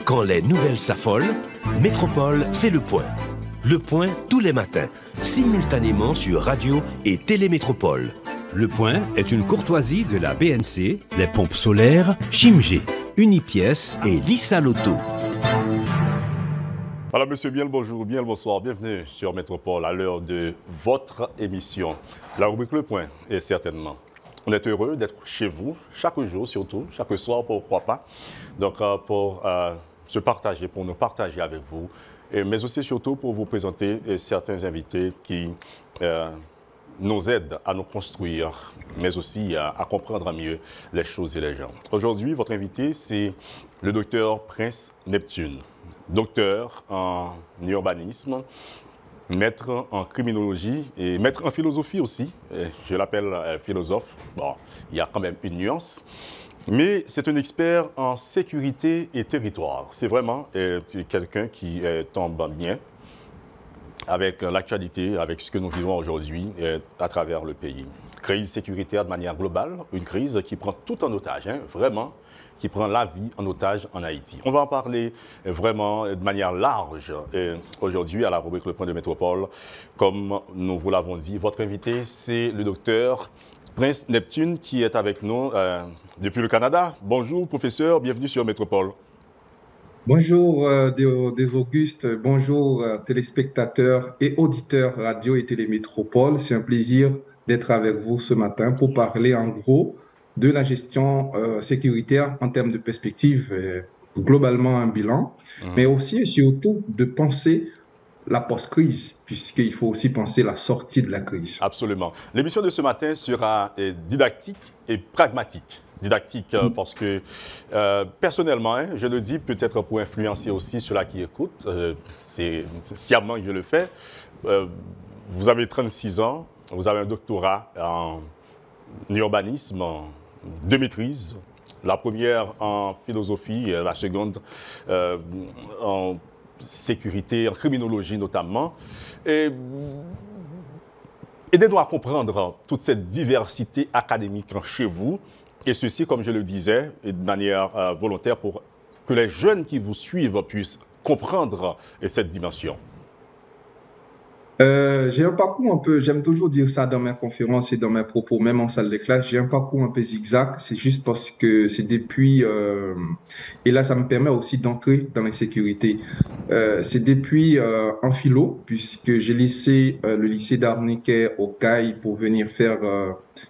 Quand les nouvelles s'affolent, Métropole fait le point. Le point tous les matins, simultanément sur radio et Télémétropole. Le point est une courtoisie de la BNC, les pompes solaires, Chimgé, Unipièce et Lissa Lotto. Voilà, monsieur, bien le bonjour, bien le bonsoir. Bienvenue sur Métropole à l'heure de votre émission. La rubrique Le Point est certainement. On est heureux d'être chez vous, chaque jour surtout, chaque soir, pourquoi pas. Donc, pour se partager, pour nous partager avec vous, mais aussi surtout pour vous présenter certains invités qui nous aident à nous construire, mais aussi à comprendre mieux les choses et les gens. Aujourd'hui, votre invité, c'est le docteur Prince Neptune, docteur en urbanisme, maître en criminologie et maître en philosophie aussi. Je l'appelle philosophe. Bon, il y a quand même une nuance. Mais c'est un expert en sécurité et territoire. C'est vraiment quelqu'un qui tombe bien avec l'actualité, avec ce que nous vivons aujourd'hui à travers le pays. Crise sécuritaire de manière globale, une crise qui prend tout en otage, vraiment, qui prend la vie en otage en Haïti. On va en parler vraiment de manière large aujourd'hui à la rubrique Le Point de Métropole. Comme nous vous l'avons dit, votre invité, c'est le docteur Prince Neptune qui est avec nous depuis le Canada. Bonjour, professeur, bienvenue sur Métropole. Bonjour des Augustes, bonjour téléspectateurs et auditeurs radio et Télémétropole. C'est un plaisir d'être avec vous ce matin pour parler en gros de la gestion sécuritaire en termes de perspective, globalement un bilan, mais aussi et surtout de penser la post-crise, puisqu'il faut aussi penser la sortie de la crise. Absolument. L'émission de ce matin sera didactique et pragmatique. Didactique parce que personnellement, je le dis peut-être pour influencer aussi ceux-là qui écoutent, c'est sciemment que je le fais. Vous avez 36 ans, vous avez un doctorat en urbanisme, en 2 maîtrises, la première en philosophie, la seconde en sécurité, en criminologie notamment. Et aidez-nous à comprendre toute cette diversité académique chez vous. Et ceci, comme je le disais, de manière volontaire pour que les jeunes qui vous suivent puissent comprendre cette dimension. J'ai un parcours un peu, j'aime toujours dire ça dans mes conférences et dans mes propos, même en salle de classe, j'ai un parcours un peu zigzag, c'est juste parce que c'est depuis, et là ça me permet aussi d'entrer dans la sécurité, c'est depuis en philo, puisque j'ai laissé le lycée d'Arniquet au CAI pour venir faire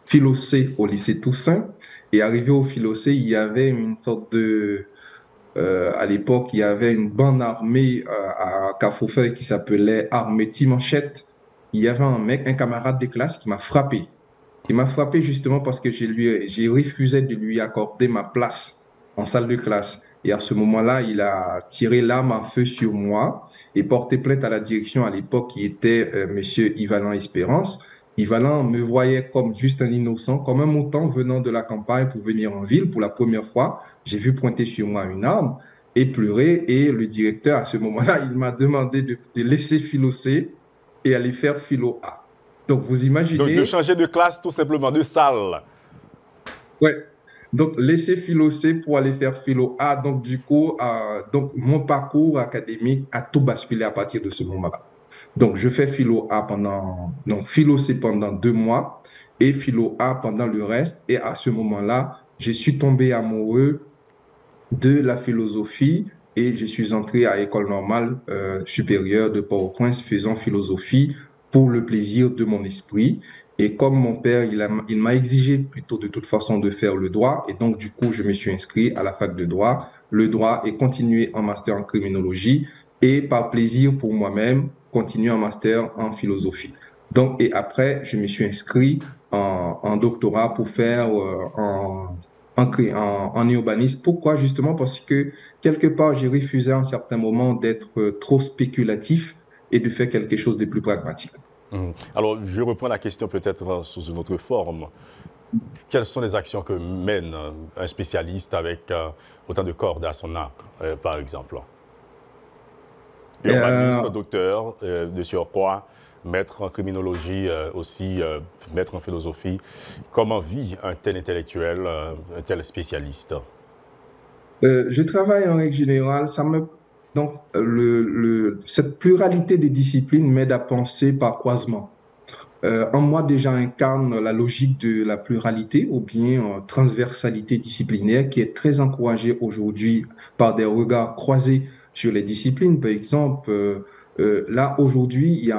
philo-C au lycée Toussaint, et arrivé au philo-C, il y avait une sorte de... à l'époque, il y avait une bande armée à Carrefourfeuille qui s'appelait Armée Timanchette. Il y avait un mec, un camarade de classe qui m'a frappé. Il m'a frappé justement parce que j'ai refusé de lui accorder ma place en salle de classe. Et à ce moment-là, il a tiré l'arme à feu sur moi et porté plainte à la direction à l'époque qui était Monsieur Yvalan Espérance. Yvalan me voyait comme juste un innocent, comme un mouton venant de la campagne pour venir en ville pour la première fois. J'ai vu pointer sur moi une arme et pleurer. Et le directeur, à ce moment-là, il m'a demandé de laisser philo C et aller faire philo A. Donc, vous imaginez... Donc, de changer de classe, tout simplement, de salle. Ouais. Donc, laisser philo C pour aller faire philo A. Donc, du coup, donc, mon parcours académique a tout basculé à partir de ce moment-là. Donc, je fais philo A philo C pendant 2 mois et philo A pendant le reste. Et à ce moment-là, je suis tombé amoureux de la philosophie et je suis entré à l'école normale supérieure de Port-au-Prince faisant philosophie pour le plaisir de mon esprit. Et comme mon père, il m'a exigé plutôt de toute façon de faire le droit. Et donc, du coup, je me suis inscrit à la fac de droit, le droit et continué en master en criminologie. Et par plaisir pour moi-même, continuer en master en philosophie. Donc, et après, je me suis inscrit en doctorat pour faire en urbanisme. Pourquoi? Justement parce que quelque part, j'ai refusé à un certain moment d'être trop spéculatif et de faire quelque chose de plus pragmatique. Alors, je reprends la question peut-être sous une autre forme. Quelles sont les actions que mène un spécialiste avec autant de cordes à son arc, par exemple? Urbaniste, docteur, de surcroît, maître en criminologie, aussi maître en philosophie. Comment vit un tel intellectuel, un tel spécialiste? Je travaille en règle générale, donc cette pluralité de disciplines m'aide à penser par croisement. En moi déjà incarne la logique de la pluralité ou bien transversalité disciplinaire qui est très encouragée aujourd'hui par des regards croisés sur les disciplines. Par exemple, là aujourd'hui,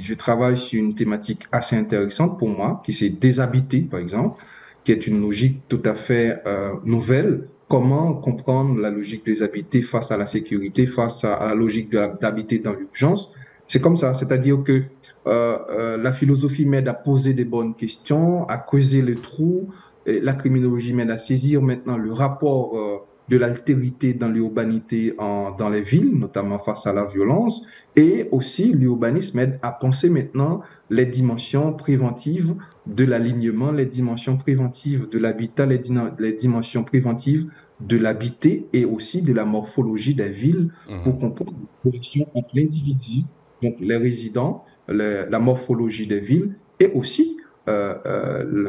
je travaille sur une thématique assez intéressante pour moi, qui c'est déshabiter, par exemple, qui est une logique tout à fait nouvelle. Comment comprendre la logique des habités face à la sécurité, face à la logique d'habiter dans l'urgence? C'est comme ça, c'est-à-dire que la philosophie m'aide à poser des bonnes questions, à creuser le trou. Et la criminologie m'aide à saisir maintenant le rapport de l'altérité dans l'urbanité dans les villes, notamment face à la violence. Et aussi, l'urbanisme m'aide à penser maintenant les dimensions préventives de l'alignement, les dimensions préventives de l'habitat, les dimensions préventives de l'habité et aussi de la morphologie des villes pour comprendre la relation entre l'individu, donc les résidents, la morphologie des villes et aussi,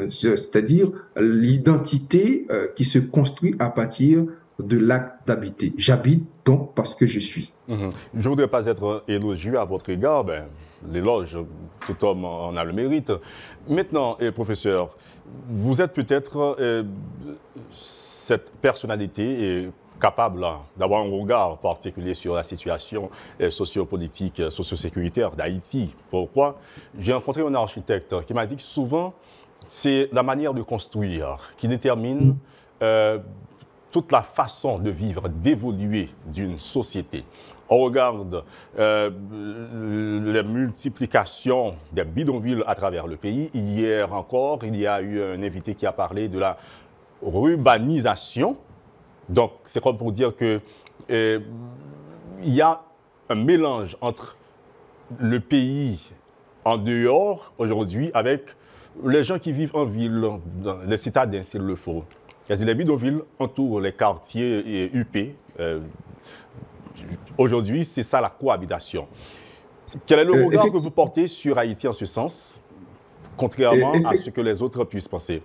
c'est-à-dire l'identité qui se construit à partir de l'acte d'habiter. J'habite donc parce que je suis. Je ne voudrais pas être élogieux à votre égard, l'éloge, tout homme en a le mérite. Maintenant, professeur, vous êtes peut-être cette personnalité capable d'avoir un regard particulier sur la situation sociopolitique, sociosécuritaire d'Haïti. Pourquoi? J'ai rencontré un architecte qui m'a dit que souvent, c'est la manière de construire qui détermine toute la façon de vivre, d'évoluer d'une société. On regarde les multiplications des bidonvilles à travers le pays. Hier encore, il y a eu un invité qui a parlé de la urbanisation. Donc, c'est comme pour dire que il y a un mélange entre le pays en dehors, aujourd'hui, avec les gens qui vivent en ville, dans les citadins, s'il le faut. Les bidonvilles entourent les quartiers UP. Aujourd'hui, c'est ça la cohabitation. Quel est le regard que vous portez sur Haïti en ce sens, contrairement à ce que les autres puissent penser?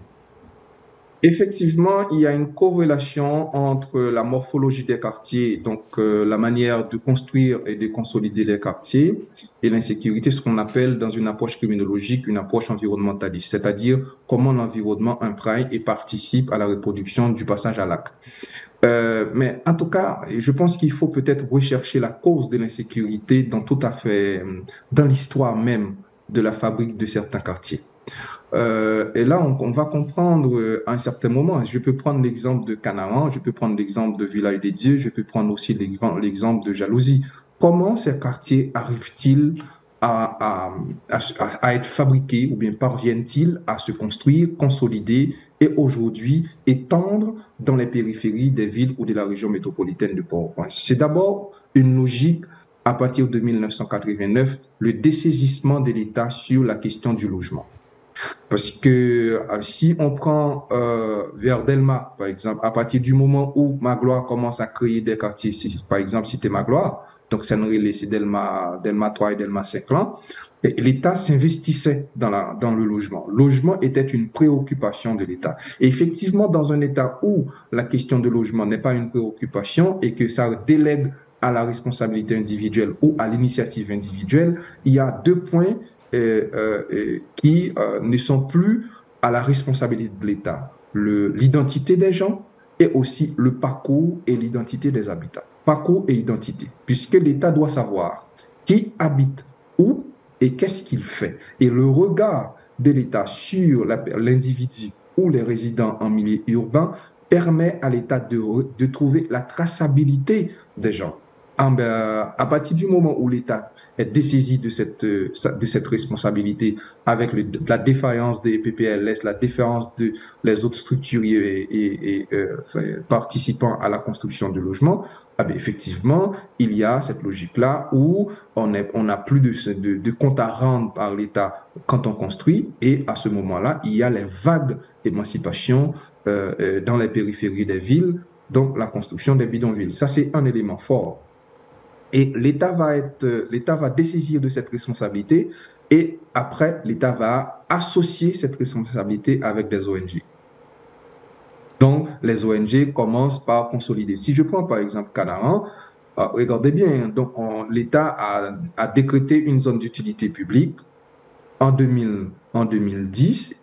Effectivement, il y a une corrélation entre la morphologie des quartiers, donc la manière de construire et de consolider les quartiers, et l'insécurité, ce qu'on appelle dans une approche criminologique, une approche environnementaliste, c'est-à-dire comment l'environnement imprègne et participe à la reproduction du passage à l'acte. Mais en tout cas, je pense qu'il faut peut-être rechercher la cause de l'insécurité dans l'histoire même de la fabrique de certains quartiers. Et là, on va comprendre à un certain moment. Je peux prendre l'exemple de Canaran, je peux prendre l'exemple de Village des Dieux, je peux prendre aussi l'exemple de Jalousie. Comment ces quartiers arrivent-ils à être fabriqués ou bien parviennent-ils à se construire, consolider et aujourd'hui étendre dans les périphéries des villes ou de la région métropolitaine de Port-au-Prince? C'est d'abord une logique à partir de 1989, le dessaisissement de l'État sur la question du logement. Parce que si on prend vers Delma, par exemple, à partir du moment où Magloire commence à créer des quartiers, par exemple Cité Magloire, donc c'est Delma 3 et Delma 5 là, l'État s'investissait dans le logement. Le logement était une préoccupation de l'État. Et effectivement, dans un État où la question de logement n'est pas une préoccupation et que ça délègue à la responsabilité individuelle ou à l'initiative individuelle, il y a deux points qui ne sont plus à la responsabilité de l'État. L'identité des gens et aussi le parcours et l'identité des habitants. Parcours et identité, puisque l'État doit savoir qui habite où et qu'est-ce qu'il fait. Et le regard de l'État sur l'individu ou les résidents en milieu urbain permet à l'État de trouver la traçabilité des gens. À partir du moment où l'État est dessaisi de cette responsabilité avec la défaillance des PPLS, la défaillance de les autres structures participant à la construction de logements, effectivement, il y a cette logique-là où on n'a plus de compte à rendre par l'État quand on construit, et à ce moment-là, il y a les vagues d'émancipation dans les périphéries des villes, donc la construction des bidonvilles. Ça, c'est un élément fort. Et l'État va dessaisir de cette responsabilité et après, l'État va associer cette responsabilité avec des ONG. Donc, les ONG commencent par consolider. Si je prends par exemple Canaran, regardez bien, donc l'État a décrété une zone d'utilité publique en 2010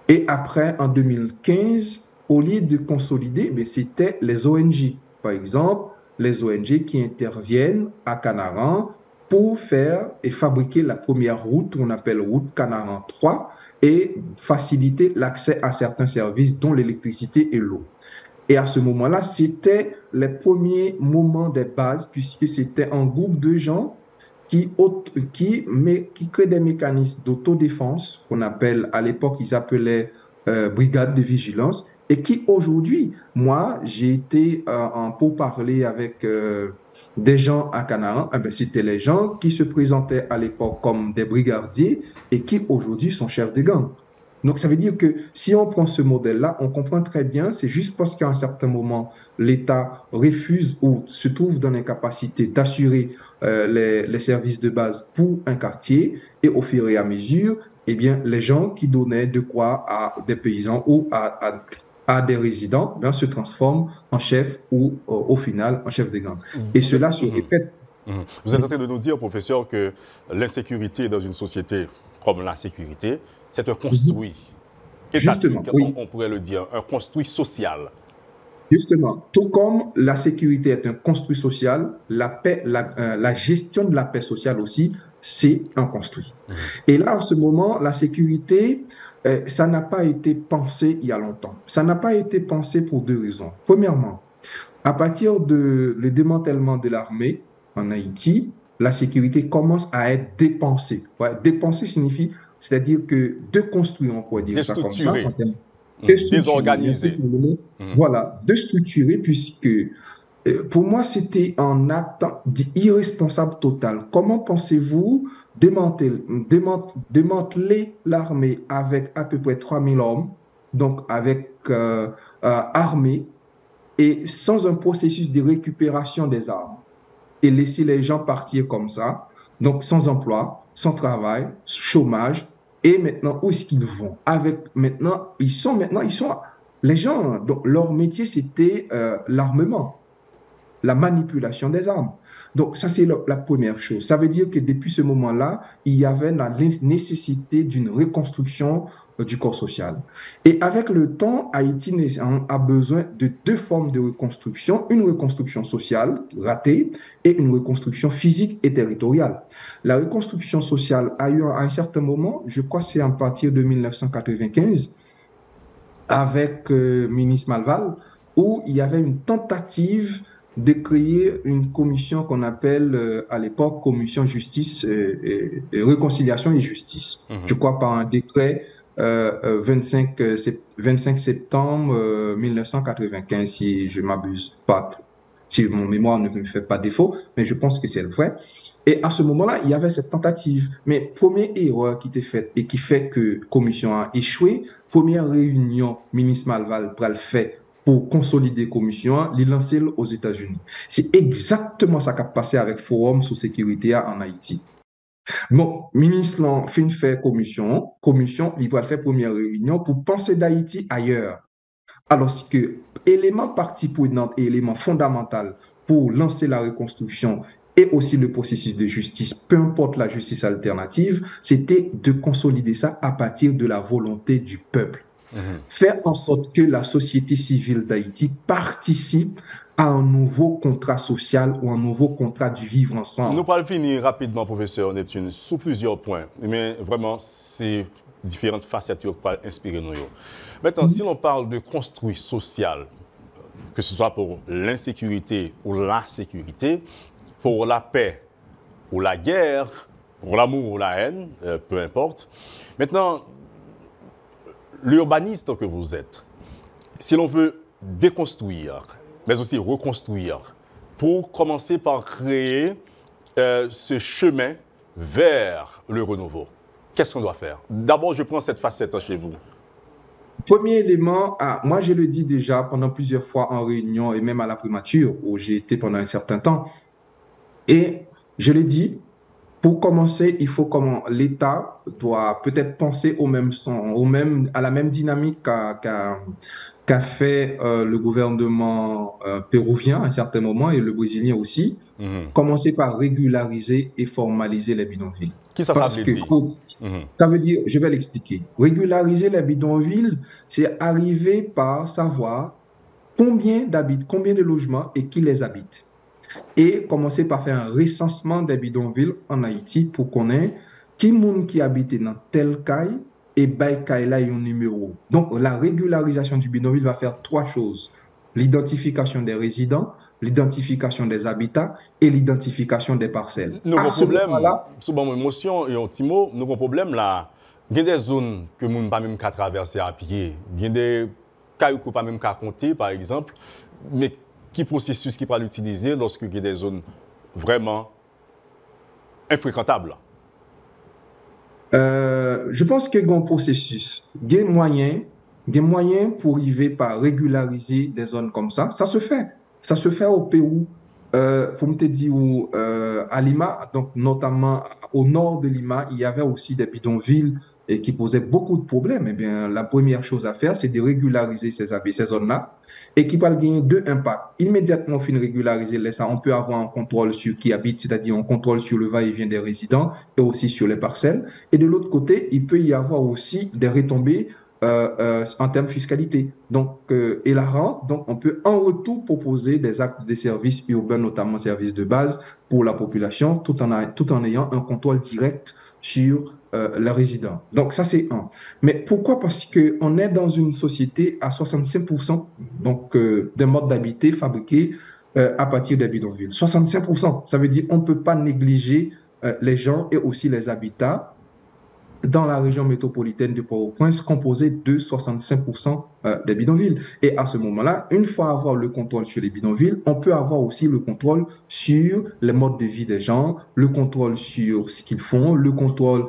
et après en 2015, au lieu de consolider, c'était les ONG. Par exemple, les ONG qui interviennent à Canaran pour faire et fabriquer la première route qu'on appelle route Canaran 3 et faciliter l'accès à certains services dont l'électricité et l'eau. Et à ce moment-là, c'était les premiers moments des bases puisque c'était un groupe de gens qui créent des mécanismes d'autodéfense qu'on appelle, à l'époque, ils appelaient brigades de vigilance et qui aujourd'hui, moi, j'ai été en pourparlers avec des gens à Canaran, c'était les gens qui se présentaient à l'époque comme des brigadiers et qui aujourd'hui sont chefs de gang. Donc, ça veut dire que si on prend ce modèle-là, on comprend très bien, c'est juste parce qu'à un certain moment, l'État refuse ou se trouve dans l'incapacité d'assurer les services de base pour un quartier et au fur et à mesure, eh bien, les gens qui donnaient de quoi à des paysans ou à des résidents se transforment en chef ou au final en chef de gang. Et cela se répète. Vous êtes en train de nous dire, professeur, que l'insécurité dans une société comme la sécurité, c'est un construit étatique, oui. On pourrait le dire, un construit social. Justement, tout comme la sécurité est un construit social, la paix, la gestion de la paix sociale aussi, c'est un construit. Et là, en ce moment, la sécurité, ça n'a pas été pensé il y a longtemps. Ça n'a pas été pensé pour deux raisons. Premièrement, à partir le démantèlement de l'armée en Haïti, la sécurité commence à être dépensée. Ouais, dépenser signifie, c'est-à-dire que de construire, on pourrait dire ça comme ça, désorganisé. Voilà, déstructuré, puisque pour moi, c'était un acte irresponsable total. Comment pensez-vous démanteler l'armée avec à peu près 3000 hommes, donc avec armée, et sans un processus de récupération des armes, et laisser les gens partir comme ça, donc sans emploi, sans travail, chômage, et maintenant, où est-ce qu'ils vont? Les gens, donc leur métier, c'était l'armement, la manipulation des armes. Donc, ça, c'est la première chose. Ça veut dire que depuis ce moment-là, il y avait la nécessité d'une reconstruction du corps social. Et avec le temps, Haïti a besoin de deux formes de reconstruction, une reconstruction sociale ratée et une reconstruction physique et territoriale. La reconstruction sociale a eu à un certain moment, je crois que c'est à partir de 1995, avec ministre Malval, où il y avait une tentative de créer une commission qu'on appelle à l'époque commission justice et réconciliation et justice. Je crois par un décret 25 septembre 1995, si je ne m'abuse pas, si mon mémoire ne me fait pas défaut, mais je pense que c'est le vrai. Et à ce moment-là, il y avait cette tentative. Mais première erreur qui était faite et qui fait que la commission a échoué, première réunion, ministre Malval pral fait pour consolider la commission, les lancer aux États-Unis. C'est exactement ça qui a passé avec Forum sur sécurité en Haïti. Bon, ministre l'en fin fait commission, il va faire première réunion pour penser d'Haïti ailleurs. Alors que élément partie prenante et élément fondamental pour lancer la reconstruction et aussi le processus de justice, peu importe la justice alternative, c'était de consolider ça à partir de la volonté du peuple. Faire en sorte que la société civile d'Haïti participe à un nouveau contrat social ou un nouveau contrat du vivre ensemble. Nous allons finir rapidement, professeur Neptune, sous plusieurs points, mais vraiment, c'est différentes facettes qui peuvent inspirer nous. Maintenant, si l'on parle de construit social, que ce soit pour l'insécurité ou la sécurité, pour la paix ou la guerre, pour l'amour ou la haine, peu importe. Maintenant, l'urbaniste que vous êtes, si l'on veut déconstruire, mais aussi reconstruire, pour commencer par créer ce chemin vers le renouveau, qu'est-ce qu'on doit faire? D'abord, je prends cette facette chez vous. Premier élément, moi je le dis déjà pendant plusieurs fois en réunion et même à la primature où j'ai été pendant un certain temps. Et je le dis, pour commencer, il faut comment l'État doit peut-être penser à la même dynamique qu'a fait le gouvernement péruvien à un certain moment et le brésilien aussi, commencer par régulariser et formaliser les bidonvilles. Qui ça Parce veut que dire? ça veut dire, je vais l'expliquer. Régulariser les bidonvilles, c'est arriver par savoir combien de logements et qui les habitent. Et commencer par faire un recensement des bidonvilles en Haïti pour connaître qui monde qui habite dans tel caille et by caille là il y a un numéro. Donc la régularisation du bidonville va faire trois choses: l'identification des résidents, l'identification des habitats et l'identification des parcelles. Nous avons un problème, souvent mon émotion et un petit mot, nous avons un problème là. Il y a des zones que nous ne pas même qu'à traverser à pied. Il y a des cas où nous ne pas même qu'à compter, par exemple. Mais qui processus qui peut l'utiliser lorsqu'il y a des zones vraiment infréquentables? Je pense qu'il y a un processus. Il y a moyen pour arriver par régulariser des zones comme ça. Ça se fait. Ça se fait au Pérou, pour me te dire, à Lima, donc notamment au nord de Lima, il y avait aussi des bidonvilles et qui posaient beaucoup de problèmes. Eh bien, la première chose à faire, c'est de régulariser ces zones-là et qui va gagner deux impacts. Immédiatement, fin régulariser ça, on peut avoir un contrôle sur qui habite, c'est-à-dire un contrôle sur le va-et-vient des résidents et aussi sur les parcelles. Et de l'autre côté, il peut y avoir aussi des retombées en termes de fiscalité. Donc, et la rente, donc on peut en retour proposer des actes de services urbains, notamment services de base pour la population, tout en ayant un contrôle direct sur les résidents. Donc ça c'est un. Mais pourquoi? Parce qu'on est dans une société à 65% donc, d'un mode d'habiter fabriqué à partir des bidonvilles. 65%, ça veut dire qu'on ne peut pas négliger les gens et aussi les habitats dans la région métropolitaine de Port-au-Prince, composée de 65% des bidonvilles. Et à ce moment-là, une fois avoir le contrôle sur les bidonvilles, on peut avoir aussi le contrôle sur les modes de vie des gens, le contrôle sur ce qu'ils font, le contrôle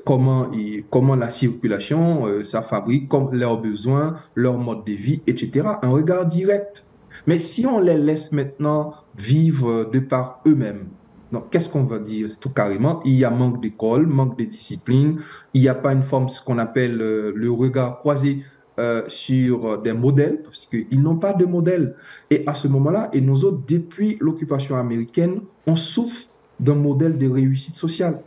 comment la circulation, ça fabrique, comme leurs besoins, leur mode de vie, etc. Un regard direct. Mais si on les laisse maintenant vivre de par eux-mêmes, donc, qu'est-ce qu'on va dire tout carrément? Il y a manque d'école, manque de discipline, il n'y a pas une forme, ce qu'on appelle le regard croisé sur des modèles, parce qu'ils n'ont pas de modèle. Et à ce moment-là, et nous autres, depuis l'occupation américaine, on souffre d'un modèle de réussite sociale.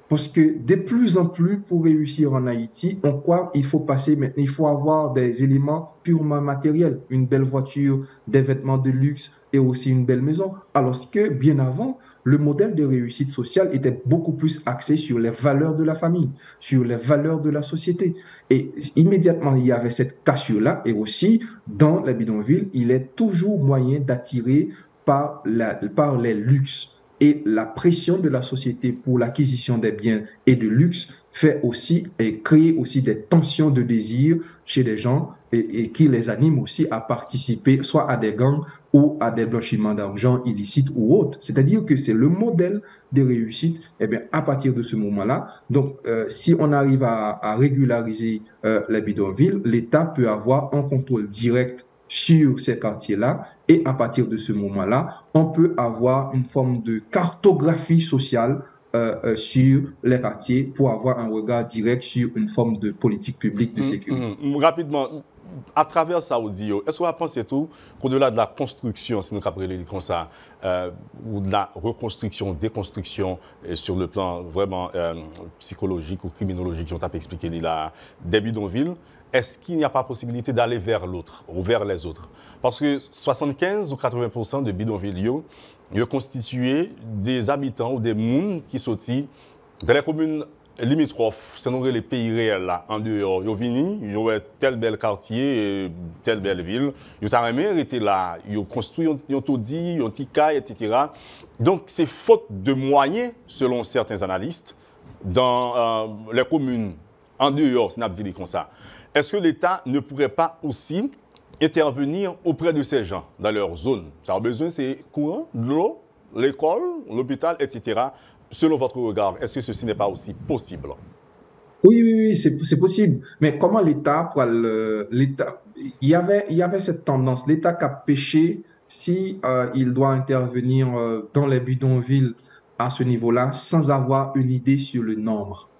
Parce que de plus en plus, pour réussir en Haïti, on croit qu'il faut passer maintenant, il faut avoir des éléments purement matériels, une belle voiture, des vêtements de luxe et aussi une belle maison. Alors que bien avant, le modèle de réussite sociale était beaucoup plus axé sur les valeurs de la famille, sur les valeurs de la société. Et immédiatement, il y avait cette cassure-là. Et aussi, dans les bidonvilles, il est toujours moyen d'attirer par les luxes. Et la pression de la société pour l'acquisition des biens et de luxe fait aussi et crée aussi des tensions de désir chez les gens et qui les animent aussi à participer soit à des gangs ou à des blanchiments d'argent illicites ou autres. C'est-à-dire que c'est le modèle de réussite. Et bien, à partir de ce moment-là, donc si on arrive à régulariser les bidonvilles, l'État peut avoir un contrôle direct sur ces quartiers-là et à partir de ce moment-là, on peut avoir une forme de cartographie sociale sur les quartiers pour avoir un regard direct sur une forme de politique publique de sécurité. Rapidement, à travers ça, est-ce qu'on va penser tout qu'au-delà de la construction, si nous appelons comme ça, ou de la reconstruction, déconstruction sur le plan vraiment psychologique ou criminologique, j'en t'ai expliqué là, des bidonvilles, est-ce qu'il n'y a pas possibilité d'aller vers l'autre ou vers les autres? Parce que 75 ou 80% de bidonvilles, ils constituent des habitants ou des gens qui sont dans les communes limitrophes, c'est les pays réels là, en dehors. Ils viennent, ils ont tel bel quartier, telle belle ville. Ils ont même été là, ils ont construit, ils ont tout dit, ils ont dit caille, etc. Donc c'est faute de moyens, selon certains analystes, dans les communes en dehors, si on a dit comme ça. Est-ce que l'État ne pourrait pas aussi intervenir auprès de ces gens dans leur zone? Ça a besoin, c'est courant, de l'eau, l'école, l'hôpital, etc. Selon votre regard, est-ce que ceci n'est pas aussi possible? Oui, c'est possible. Mais comment l'État, il y avait cette tendance, l'État qui a péché si il doit intervenir dans les bidonvilles à ce niveau-là sans avoir une idée sur le nombre.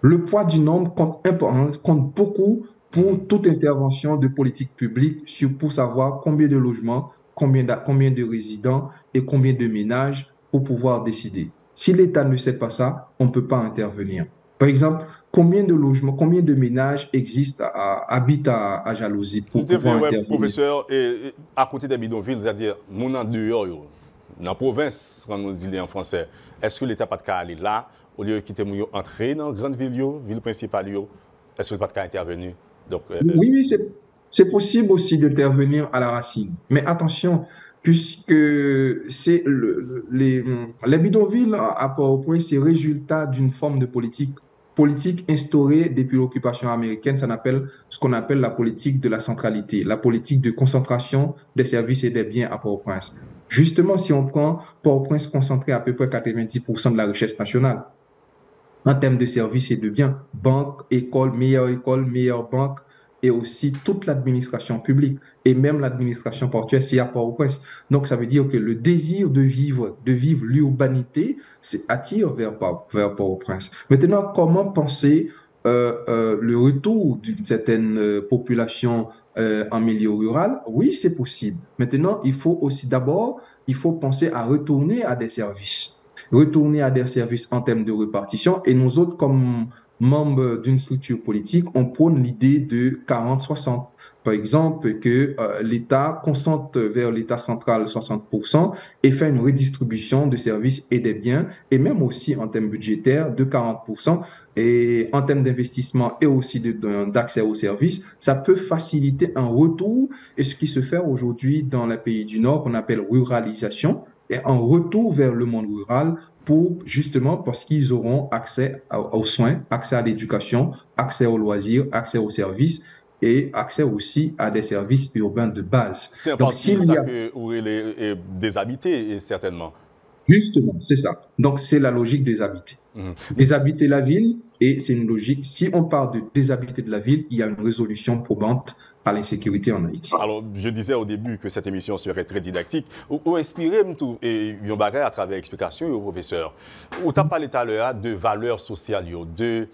Le poids du nombre compte beaucoup pour toute intervention de politique publique pour savoir combien de logements, combien de résidents et combien de ménages pour pouvoir décider. Si l'État ne sait pas ça, on ne peut pas intervenir. Par exemple, combien de logements, combien de ménages habitent à Jalousie pour pouvoir intervenir. Professeur, à côté des bidonvilles, c'est-à-dire, nous en dehors, dans la province, quand nous disons en français, est-ce que l'État n'a pas de cas aller là, au lieu de quitter entrer dans la grande ville principale, est-ce que l'État n'a pas de cas intervenir? Donc, oui, c'est possible aussi d'intervenir à la racine. Mais attention, puisque c'est les bidonvilles à Port-au-Prince, c'est résultat d'une forme de politique instaurée depuis l'occupation américaine, ce qu'on appelle la politique de la centralité, la politique de concentration des services et des biens à Port-au-Prince. Justement, si on prend Port-au-Prince concentré à peu près 90% de la richesse nationale en termes de services et de biens, banques, écoles, meilleures banques, et aussi toute l'administration publique et même l'administration portuaire, c'est à Port-au-Prince. Donc, ça veut dire que le désir de vivre l'urbanité attire vers Port-au-Prince. Maintenant, comment penser le retour d'une certaine population en milieu rural? Oui, c'est possible. Maintenant, il faut penser à retourner à des services. Retourner à des services en termes de répartition. Et nous autres, comme membres d'une structure politique, on prône l'idée de 40-60. Par exemple, que l'État concentre vers l'État central 60% et fait une redistribution de services et des biens, et même aussi en termes budgétaires de 40%. Et en termes d'investissement et aussi d'accès aux services, ça peut faciliter un retour, et ce qui se fait aujourd'hui dans les pays du Nord, qu'on appelle ruralisation, et un retour vers le monde rural parce qu'ils auront accès aux soins, accès à l'éducation, accès aux loisirs, accès aux services et accès aussi à des services urbains de base. C'est un parti ça que est déshabité, certainement. Justement, c'est ça. Donc, c'est la logique déshabiter. Déshabiter la ville, et c'est une logique. Si on parle de déshabiter de la ville, il y a une résolution probante à l'insécurité en Haïti. Alors, je disais au début que cette émission serait très didactique. Ou inspirer et yon bagay à travers l'explication au professeur. Ou t'as parlé tout à l'heure de valeurs sociales, de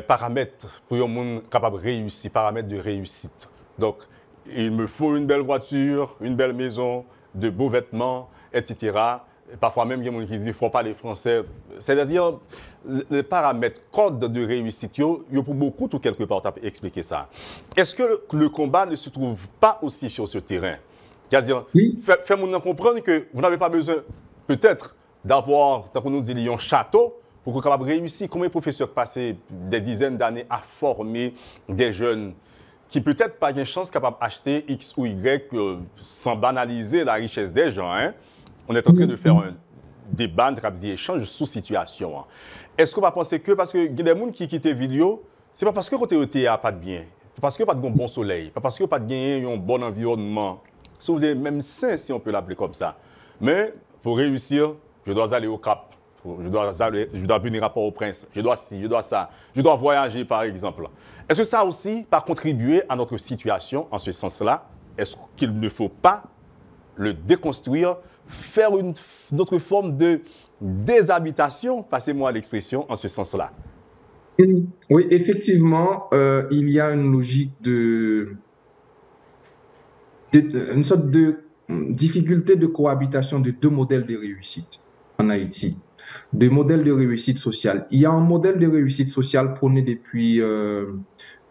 paramètres pour un monde capable de réussir, paramètres de réussite. Donc, il me faut une belle voiture, une belle maison, de beaux vêtements, etc. Parfois même, il y a des gens qui disent qu'il ne faut pas les Français. C'est-à-dire, les paramètres, codes de réussite, il y a pour beaucoup, tout quelque part, à expliquer ça. Est-ce que le combat ne se trouve pas aussi sur ce terrain? C'est-à-dire, faites-moi comprendre que vous n'avez pas besoin, peut-être, d'avoir, tant qu'on nous dit, un château pour que vous capable de réussir. Combien de professeurs passent des dizaines d'années à former des jeunes qui peut-être pas une chance capable d'acheter X ou Y sans banaliser la richesse des gens, hein? On est en train de faire un débat, un échange sous situation. Est-ce qu'on va penser que parce que des gens qui quittent Vilio, ce n'est pas parce que côté n'a pas de bien, parce qu'il n'y a pas de bon soleil, pas parce qu'il n'y a pas de un bon environnement, sauf les mêmes saints, si on peut l'appeler comme ça. Mais pour réussir, je dois aller au Cap, je dois venir à Port-au-Prince, je dois ci, je dois ça, je dois voyager par exemple. Est-ce que ça aussi pas contribué à notre situation en ce sens-là? Est-ce qu'il ne faut pas le déconstruire, faire une autre forme de déshabitation, passez-moi l'expression, en ce sens-là? Oui, effectivement, il y a une logique une sorte de difficulté de cohabitation de deux modèles de réussite en Haïti, deux modèles de réussite sociale. Il y a un modèle de réussite sociale prôné depuis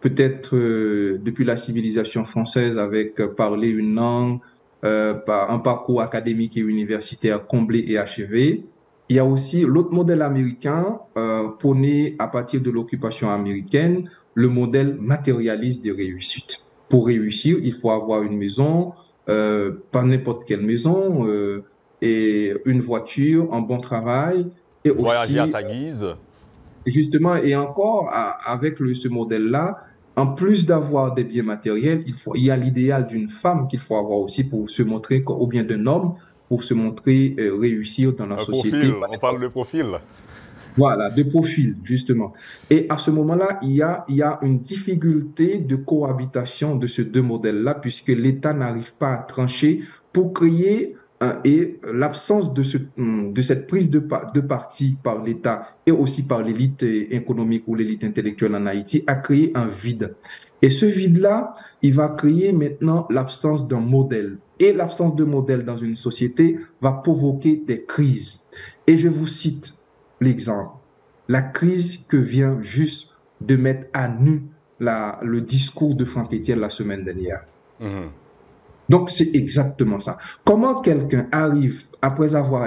peut-être depuis la civilisation française avec parler une langue, par un parcours académique et universitaire comblé et achevé. Il y a aussi l'autre modèle américain, prôné à partir de l'occupation américaine, le modèle matérialiste de réussite. Pour réussir, il faut avoir une maison, pas n'importe quelle maison, et une voiture, un bon travail. Et voyager aussi, à sa guise. Justement, et encore, avec ce modèle-là, en plus d'avoir des biens matériels, il y a l'idéal d'une femme qu'il faut avoir aussi pour se montrer, ou bien d'un homme, pour se montrer réussir dans la société. Profil, on parle de profil. Voilà, de profil, justement. Et à ce moment-là, il y a une difficulté de cohabitation de ces deux modèles-là, puisque l'État n'arrive pas à trancher pour créer et l'absence de cette prise de parti par l'État et aussi par l'élite économique ou l'élite intellectuelle en Haïti a créé un vide. Et ce vide-là, il va créer maintenant l'absence d'un modèle. Et l'absence de modèle dans une société va provoquer des crises. Et je vous cite l'exemple. La crise que vient juste de mettre à nu le discours de Franck Etienne la semaine dernière. Donc, c'est exactement ça. Comment quelqu'un arrive, après avoir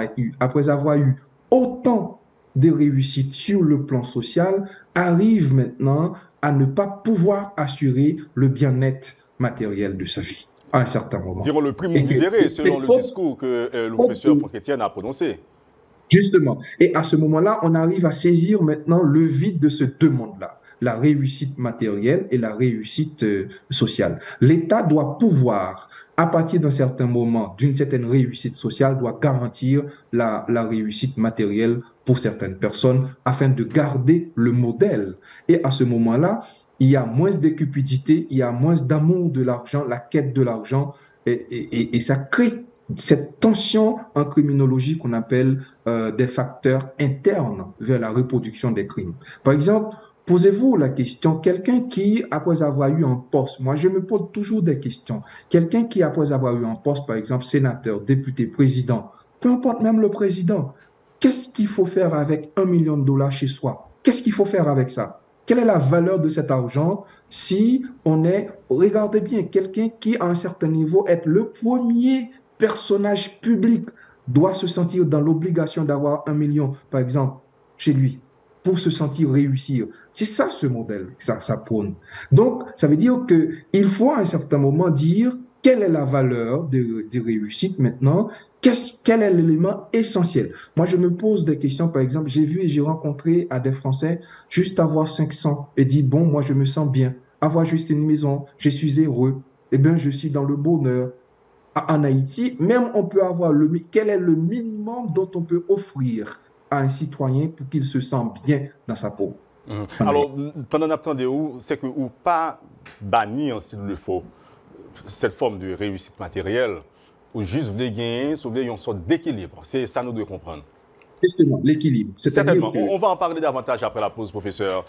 eu autant de réussites sur le plan social, arrive maintenant à ne pas pouvoir assurer le bien-être matériel de sa vie à un certain moment. Dirons le prix vivere, selon le discours que le professeur Franck Etienne a prononcé. Justement. Et à ce moment-là, on arrive à saisir maintenant le vide de ces deux mondes-là, la réussite matérielle et la réussite sociale. L'État doit pouvoir, à partir d'un certain moment, d'une certaine réussite sociale, doit garantir la réussite matérielle pour certaines personnes afin de garder le modèle. Et à ce moment-là, il y a moins de cupidité, il y a moins d'amour de l'argent, la quête de l'argent, et ça crée cette tension en criminologie qu'on appelle des facteurs internes vers la reproduction des crimes. Par exemple, posez-vous la question, quelqu'un qui, après avoir eu un poste, moi je me pose toujours des questions, quelqu'un qui, après avoir eu un poste, par exemple, sénateur, député, président, peu importe même le président, qu'est-ce qu'il faut faire avec $1 million chez soi? Qu'est-ce qu'il faut faire avec ça? Quelle est la valeur de cet argent si on est, regardez bien, quelqu'un qui, à un certain niveau, est le premier personnage public doit se sentir dans l'obligation d'avoir 1 million, par exemple, chez lui, pour se sentir réussir. C'est ça ce modèle que ça prône. Donc, ça veut dire qu'il faut à un certain moment dire quelle est la valeur de réussite maintenant, quel est l'élément essentiel. Moi, je me pose des questions, par exemple, j'ai vu et j'ai rencontré à des Français juste avoir 500 et dit, bon, moi, je me sens bien, avoir juste une maison, je suis heureux, eh bien, je suis dans le bonheur. En Haïti, même on peut avoir quel est le minimum dont on peut offrir à un citoyen pour qu'il se sente bien dans sa peau. Alors, pendant notre temps, c'est que ou pas bannir, s'il le faut, cette forme de réussite matérielle, ou juste vous voulez gagner, vous voulez une sorte d'équilibre. C'est ça nous devons comprendre. Justement, l'équilibre. Certainement. On va en parler davantage après la pause, professeur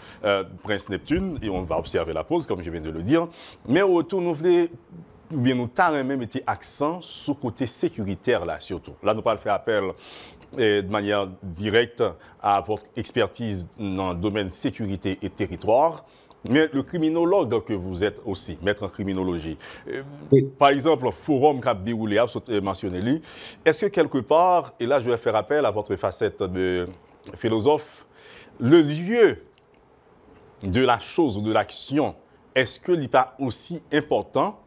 Prince Neptune, et on va observer la pause, comme je viens de le dire. Mais au retour, nous voulons... ou bien nous avons même été accent sur le côté sécuritaire, là, surtout. Là, nous allons faire appel de manière directe à votre expertise dans le domaine sécurité et territoire, mais le criminologue que vous êtes aussi, maître en criminologie. Oui. Par exemple, le forum qui a déroulé, mentionné, est-ce que quelque part, et là, je vais faire appel à votre facette de philosophe, le lieu de la chose ou de l'action, est-ce qu'il n'est pas aussi important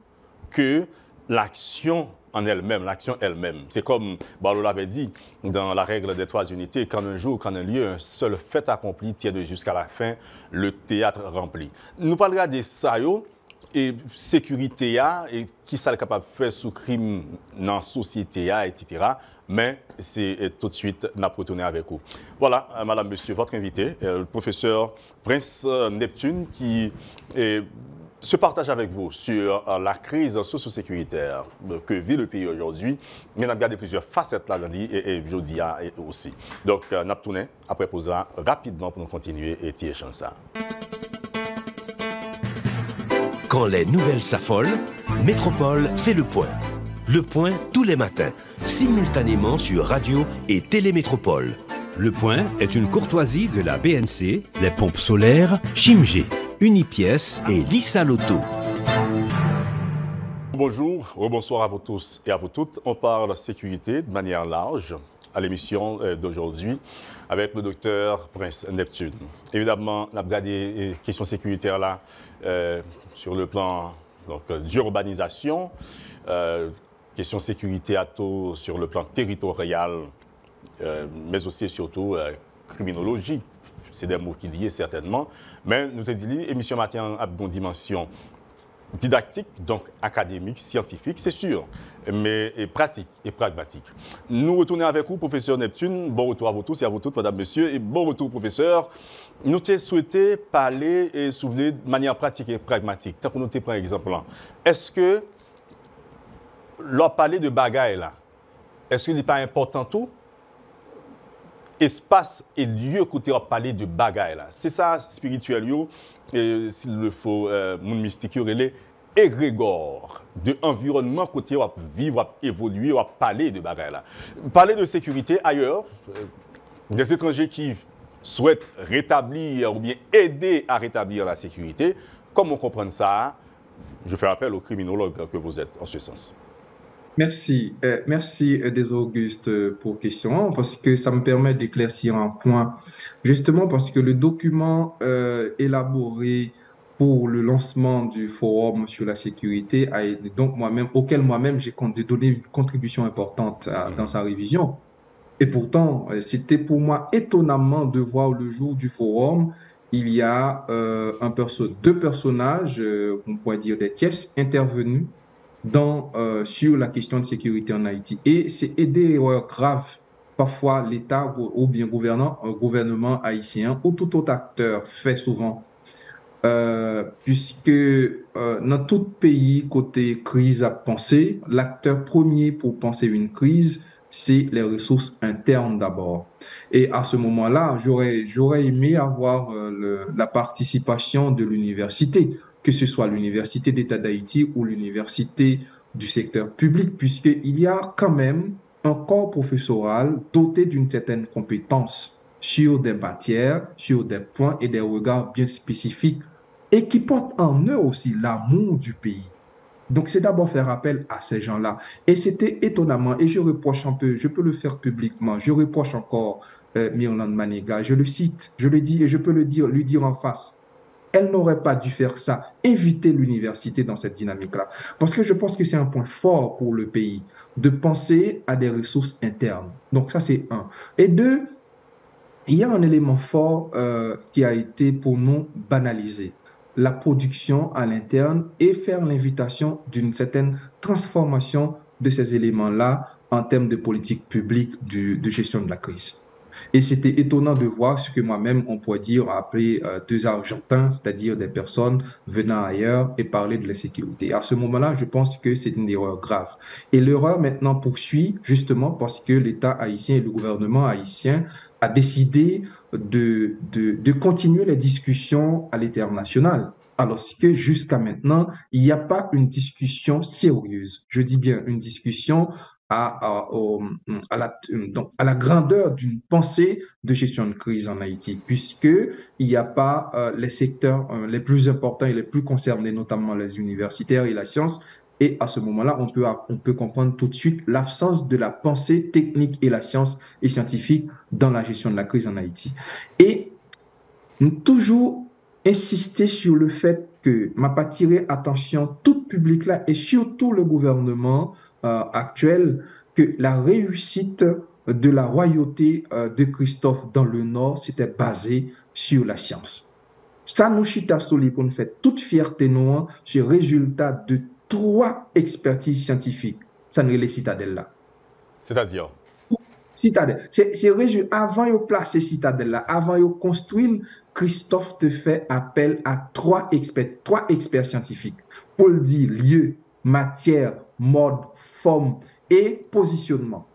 que l'action en elle-même, l'action elle-même? C'est comme Barlow l'avait dit dans la règle des 3 unités, qu'en un jour, qu'en un lieu, un seul fait accompli tient de jusqu'à la fin le théâtre rempli. Nous parlerons de ça, et sécurité, et qui ça est capable de faire sous crime dans la société, etc. Mais c'est tout de suite, nous retourner avec vous. Voilà, madame, monsieur, votre invité, le professeur Prince Neptune, qui se partage avec vous sur la crise socio-sécuritaire que vit le pays aujourd'hui. Mais nous avons regardé plusieurs facettes là-dedans et jeudi aussi. Donc, nous allons tourner après pause rapidement pour nous continuer et tirer ça. Quand les nouvelles s'affolent, Métropole fait le point. Le point tous les matins, simultanément sur radio et Télémétropole. Le point est une courtoisie de la BNC, les pompes solaires Chimgé, Unipièce et Lissa Loto. Bonjour, bonsoir à vous tous et à vous toutes. On parle sécurité de manière large à l'émission d'aujourd'hui avec le docteur Prince Neptune. Évidemment, on a regardé les questions sécuritaires là sur le plan d'urbanisation, questions sécurité à taux sur le plan territorial, mais aussi et surtout criminologie. C'est des mots qui liés certainement. Mais nous te disons, l'émission matin a une dimension didactique, donc académique, scientifique, c'est sûr, mais pratique et pragmatique. Nous retournons avec vous, professeur Neptune. Bon retour à vous tous et à vous toutes, madame, monsieur, et bon retour, professeur. Nous t'ai souhaité parler et soulever de manière pratique et pragmatique. Tant que nous te prenons un exemple là. Est-ce que, leur parler de bagaille là, est-ce qu'il n'est pas important tout? espace et lieu côté à parler de bagaille là. C'est ça spirituel yo, s'il le faut, monde mystique yo relé égrégore de environnement côté à vivre, à évoluer, à parler de bagaille là. Parler de sécurité ailleurs, des étrangers qui souhaitent rétablir ou bien aider à rétablir la sécurité, comment comprendre ça? Je fais appel au criminologue que vous êtes en ce sens. Merci, merci des Auguste pour question, parce que ça me permet d'éclaircir un point, justement parce que le document élaboré pour le lancement du forum sur la sécurité a été donc auquel moi-même j'ai donné une contribution importante dans sa révision. Et pourtant, c'était pour moi étonnamment de voir le jour du forum, il y a deux personnages, on pourrait dire des tiers, intervenus sur la question de sécurité en Haïti. Et c'est des erreurs graves. Parfois, l'État ou bien gouvernement haïtien ou tout autre acteur fait souvent. Puisque dans tout pays, côté crise à penser, l'acteur premier pour penser une crise, c'est les ressources internes d'abord. Et à ce moment-là, j'aurais aimé avoir la participation de l'université, que ce soit l'université d'État d'Haïti ou l'université du secteur public, puisqu'il y a quand même un corps professoral doté d'une certaine compétence sur des matières, sur des points et des regards bien spécifiques, et qui portent en eux aussi l'amour du pays. Donc, c'est d'abord faire appel à ces gens-là. Et c'était étonnamment, et je reproche un peu, je peux le faire publiquement, je reproche encore Myrland Maniga, je le cite, je le dis et je peux lui dire en face. Elle n'aurait pas dû faire ça, inviter l'université dans cette dynamique-là. Parce que je pense que c'est un point fort pour le pays, de penser à des ressources internes. Donc, ça, c'est un. Et deux, il y a un élément fort qui a été pour nous banalisé. La production à l'interne et faire l'invitation d'une certaine transformation de ces éléments-là en termes de politique publique de gestion de la crise. Et c'était étonnant de voir ce que moi-même, on pourrait dire, appeler deux Argentins, c'est-à-dire des personnes venant ailleurs et parler de la sécurité. À ce moment-là, je pense que c'est une erreur grave. Et l'erreur maintenant poursuit justement parce que l'État haïtien et le gouvernement haïtien a décidé de continuer les discussions à l'international. Alors que jusqu'à maintenant, il n'y a pas une discussion sérieuse. Je dis bien une discussion à la grandeur d'une pensée de gestion de crise en Haïti, puisqu'il n'y a pas les secteurs les plus importants et les plus concernés, notamment les universitaires et la science. Et à ce moment-là, on peut comprendre tout de suite l'absence de la pensée technique et la science et scientifique dans la gestion de la crise en Haïti. Et toujours insister sur le fait que m'a pas tiré attention tout public là et surtout le gouvernement actuel que la réussite de la royauté de Christophe dans le Nord c'était basé sur la science. Ça nous chita soli pour nous faire toute fierté nous sur le résultat de 3 expertises scientifiques. Ça nous les citadelles là. C'est-à-dire Citadelle. C'est avant de placer citadelle là, avant de construire, Christophe te fait appel à 3 experts scientifiques pour le dire lieu, matière, mode, forme et positionnement.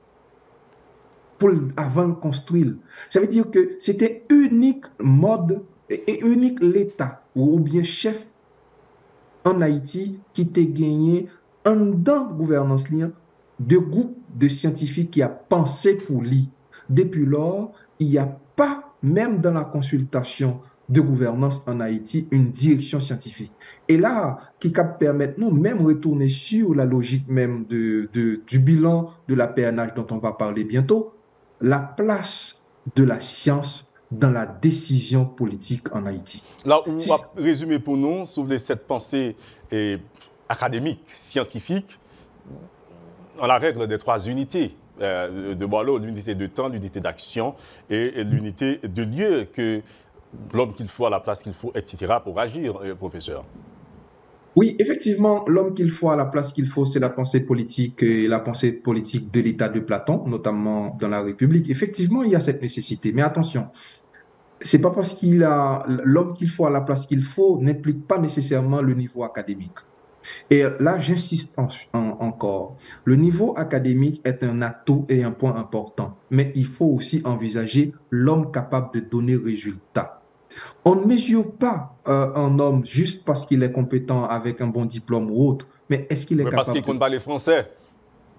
Avant de construire. Ça veut dire que c'était unique mode et unique l'État ou bien chef en Haïti qui t'a gagné en dans gouvernance liée de groupes de scientifiques qui a pensé pour lui. Depuis lors, il n'y a pas, même dans la consultation de gouvernance en Haïti, une direction scientifique. Et là, qui cap permettre nous même retourner sur la logique même du bilan de la PNH dont on va parler bientôt, la place de la science dans la décision politique en Haïti. Là où on va résumer pour nous sur cette pensée académique, scientifique, dans la règle des 3 unités de Boileau, l'unité de temps, l'unité d'action et l'unité de lieu que l'homme qu'il faut à la place qu'il faut, etc. pour agir, professeur. Oui, effectivement, l'homme qu'il faut à la place qu'il faut, c'est la pensée politique et la pensée politique de l'État de Platon, notamment dans la République. Effectivement, il y a cette nécessité. Mais attention, c'est pas parce qu'il a l'homme qu'il faut à la place qu'il faut n'implique pas nécessairement le niveau académique. Et là, j'insiste encore. Le niveau académique est un atout et un point important, mais il faut aussi envisager l'homme capable de donner résultat. On ne mesure pas un homme juste parce qu'il est compétent avec un bon diplôme ou autre, mais est-ce qu'il est Mais parce qu'il capable ne compte pas les Français.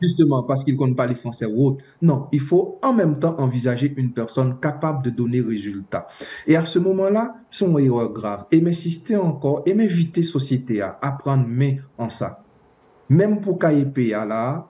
justement parce qu'il ne compte pas les Français ou autre. Non, il faut en même temps envisager une personne capable de donner résultat. Et à ce moment-là, son erreur grave. Et m'insister encore, et m'inviter société à prendre main en ça. Même pour KIPA là,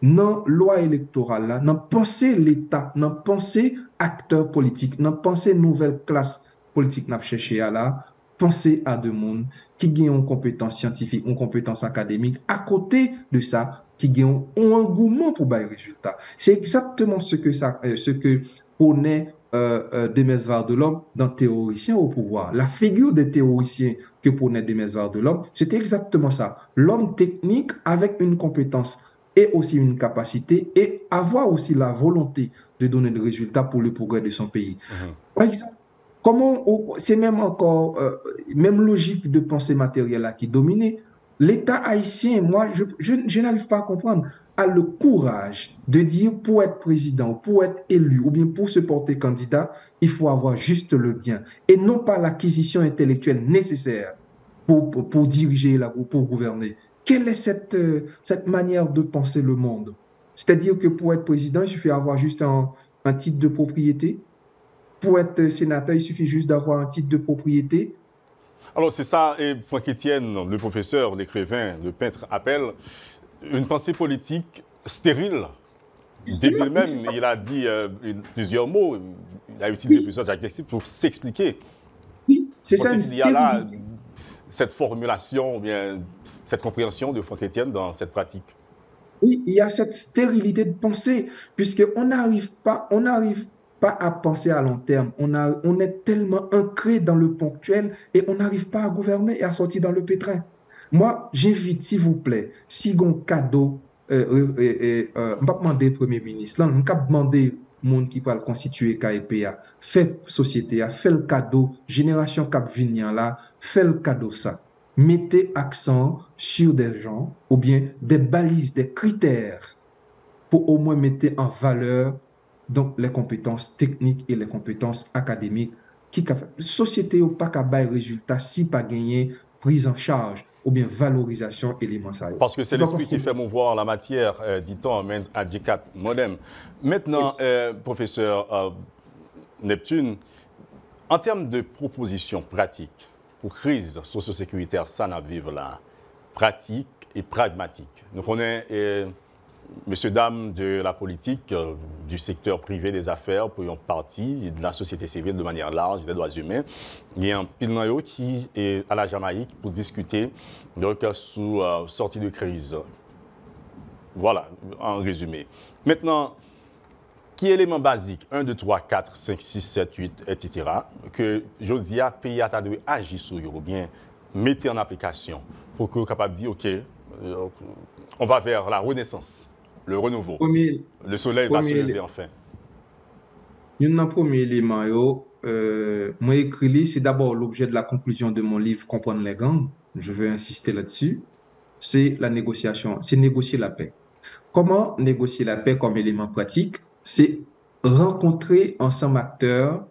dans la loi électorale là, dans penser l'État, dans penser acteur politique, dans penser nouvelle classe politique n'a cherché là, penser à deux mondes qui ont une compétence scientifique, une compétence académique, à côté de ça, qui ont un engouement pour les résultats. C'est exactement ce que connaît Demesvar de l'Homme dans Théoricien au pouvoir. La figure des théoriciens que prenait Demesvar de l'Homme, c'était exactement ça. L'homme technique avec une compétence et aussi une capacité et avoir aussi la volonté de donner des résultats pour le progrès de son pays. Par exemple, c'est même encore, même logique de pensée matérielle là qui domine. L'État haïtien, moi, je n'arrive pas à comprendre, a le courage de dire pour être président, pour être élu, ou bien pour se porter candidat, il faut avoir juste le bien, et non pas l'acquisition intellectuelle nécessaire pour diriger, pour gouverner. Quelle est cette manière de penser le monde? C'est-à-dire que pour être président, il suffit d'avoir juste un titre de propriété. Pour être sénateur, il suffit juste d'avoir un titre de propriété. Alors c'est ça, et Franck Etienne, le professeur, l'écrivain, le peintre, appelle une pensée politique stérile. Dès lui-même, il a dit plusieurs mots, il a utilisé plusieurs adjectifs pour s'expliquer. Oui, c'est ça. Il y a là cette formulation, ou bien cette compréhension de Franck Etienne dans cette pratique. Oui, il y a cette stérilité de pensée, puisqu'on n'arrive pas à penser à long terme. On est tellement ancré dans le ponctuel et on n'arrive pas à gouverner et à sortir dans le pétrin. Moi, j'invite, s'il vous plaît, si on cadeau, je ne pas demander Premier ministre, je ne pas demander monde qui va constituer KIPA, fait société, fait le cadeau, génération cap vignan là, fait le cadeau ça. Mettez accent sur des gens ou bien des balises, des critères pour au moins mettre en valeur donc les compétences techniques et les compétences académiques qui société ou pas qu'à bail résultat si pas gagné prise en charge ou bien valorisation élément ça. Parce que c'est l'esprit qui fait mouvoir la matière, dit-on, mens adicat modem. Maintenant, professeur Neptune, en termes de propositions pratiques pour crise socio-sécuritaire, ça n'a vivre là, pratique et pragmatique. Nous connaissons monsieur, dame de la politique, du secteur privé des affaires, pour une partie de la société civile de manière large, des droits humains. Il y a un pile qui est à la Jamaïque pour discuter donc, sous sortie de crise. Voilà, en résumé. Maintenant, qui est l'élément basique, 1, 2, 3, 4, 5, 6, 7, 8, etc., que Josia, pays à agir sur eux, ou bien mettez en application pour que vous soyez capable de dire, OK, on va vers la renaissance. Le renouveau. Le soleil va se lever enfin. Un premier élément, moi écrit, c'est d'abord l'objet de la conclusion de mon livre Comprendre les gangs. Je veux insister là-dessus. C'est la négociation, c'est négocier la paix. Comment négocier la paix comme élément pratique? C'est rencontrer ensemble acteurs,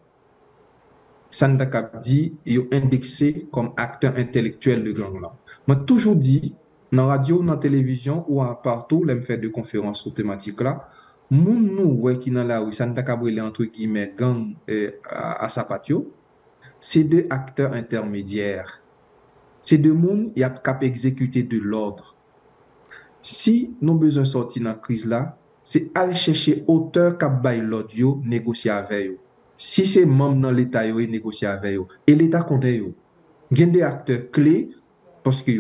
Sandakap dit, et indexer comme acteurs intellectuels de gang là. Moi toujours dit, dans la radio, dans la télévision ou partout, là, me fait de conférences sur thématiques là, moun nou ouais qui dans la rue, ça ne t'a qu'à brûler entre guillemets gang à Sapatio, c'est deux acteurs intermédiaires. C'est deux moun y a cap exécuter de l'ordre. Si nous besoin sortir dans la crise là, c'est aller chercher auteur cap bay l'ordre yo, négocier avec eux. Si c'est membre dans l'état yo, négocier avec eux. Et l'état compte yo. Gen des acteurs clés. Parce que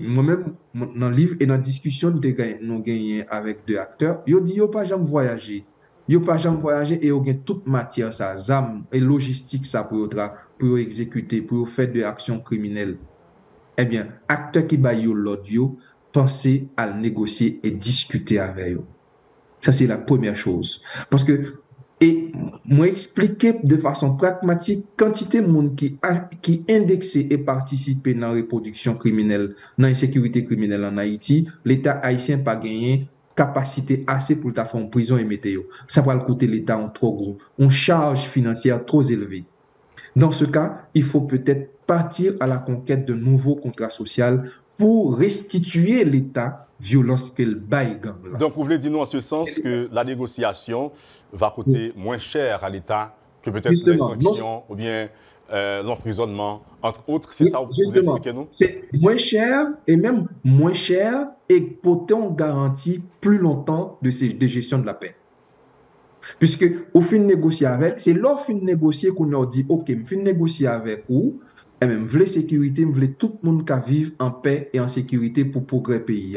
moi-même, dans le livre et dans la discussion que nous gagnons avec deux acteurs, ils disent qu'ils n'ont pas jamais voyagé. Ils n'ont pas jamais voyagé et ils ont toute matière, ça, ZAM et logistique ça pour exécuter, pour faire des actions criminelles. Eh bien, acteurs qui baillent l'audio, pensez à le négocier et discuter avec eux. Ça, c'est la première chose. Parce que Et moi expliquer de façon pragmatique quantité de monde qui indexé et participé dans la reproduction criminelle, dans l'insécurité criminelle en Haïti, l'État haïtien pas gagné capacité assez pour faire en prison et météo. Ça va le coûter l'État en trop gros, une charge financière trop élevée. Dans ce cas, il faut peut-être partir à la conquête de nouveaux contrats sociaux pour restituer l'État violence qu'elle baille. Donc, vous voulez dire nous en ce sens que la négociation va coûter moins cher à l'État que peut-être les sanctions ou bien l'emprisonnement, entre autres. C'est ça que vous voulez expliquer nous? C'est moins cher et même moins cher et pourtant on garantit plus longtemps de gestion de la paix. Puisque au fin de négocier avec, c'est lors fin de négocier qu'on leur dit, OK, je fin de négocier avec vous, et même voulez sécurité, je voulez tout le monde qui vive en paix et en sécurité pour progrès pays.